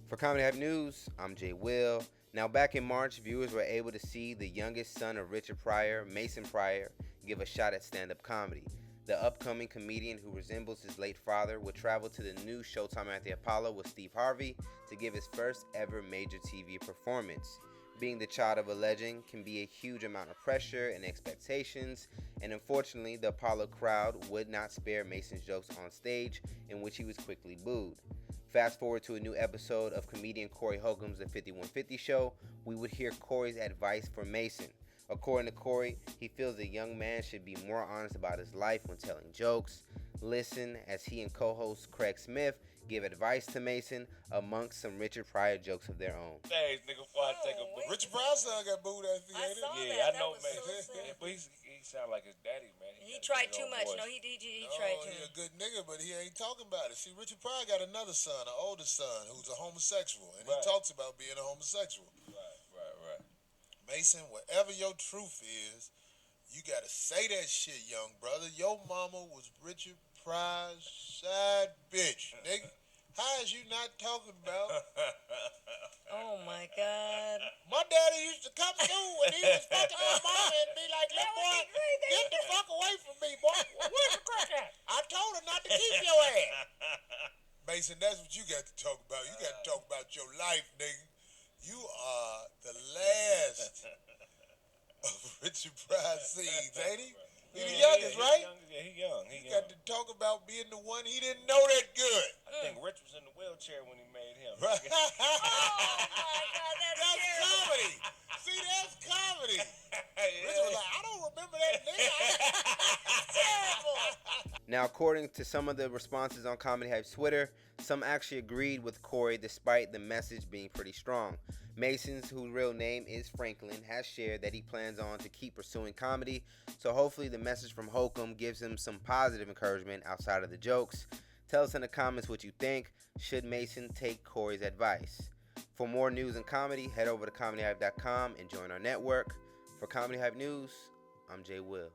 For Comedy Hype News, I'm Jay Will. Now, back in March, viewers were able to see the youngest son of Richard Pryor, Mason Pryor, give a shot at stand-up comedy. The upcoming comedian who resembles his late father would travel to the new Showtime at the Apollo with Steve Harvey to give his first ever major TV performance. Being the child of a legend can be a huge amount of pressure and expectations, and unfortunately, the Apollo crowd would not spare Mason's jokes on stage, in which he was quickly booed. Fast forward to a new episode of comedian Corey Holcomb's The 5150 Show, we would hear Corey's advice for Mason. According to Corey, he feels the young man should be more honest about his life when telling jokes. Listen as he and co-host Craig Smith give advice to Mason amongst some Richard Pryor jokes of their own. Hey, nigga, before I take a boot. Richard Pryor's son got booed at the theater. Yeah, I know, man. So but he sound like his daddy, man. He tried too much. No, he tried too much. He's a good nigga, but he ain't talking about it. See, Richard Pryor got another son, an older son, who's a homosexual, and he talks about being a homosexual. Right. Mason, whatever your truth is, you gotta say that shit, young brother. Your mama was Richard Pryor's side bitch, nigga. How is you not talking about? Oh my God. My daddy used to come through when he was fucking my mama and be like, "Little boy, get the fuck away from me, boy. Where's the crack at? I told her not to keep your ass." Mason, that's what you got to talk about. You got to talk about your life, nigga. You are the last of Richard Pryor's seeds, ain't he? He the youngest, right? He young. He got to talk about being the one he didn't know that good. I think Rich was in the wheelchair when he made him. Right. Oh my God, That's comedy. See, that's comedy. Rich was like, I don't remember that nigga. terrible. Now, according to some of the responses on Comedy Hype's Twitter, some actually agreed with Corey despite the message being pretty strong. Mason's, whose real name is Franklin, has shared that he plans on to keep pursuing comedy, so hopefully the message from Holcomb gives him some positive encouragement outside of the jokes. Tell us in the comments what you think. Should Mason take Corey's advice? For more news and comedy, head over to comedyhype.com and join our network. For Comedy Hype News, I'm Jay Will.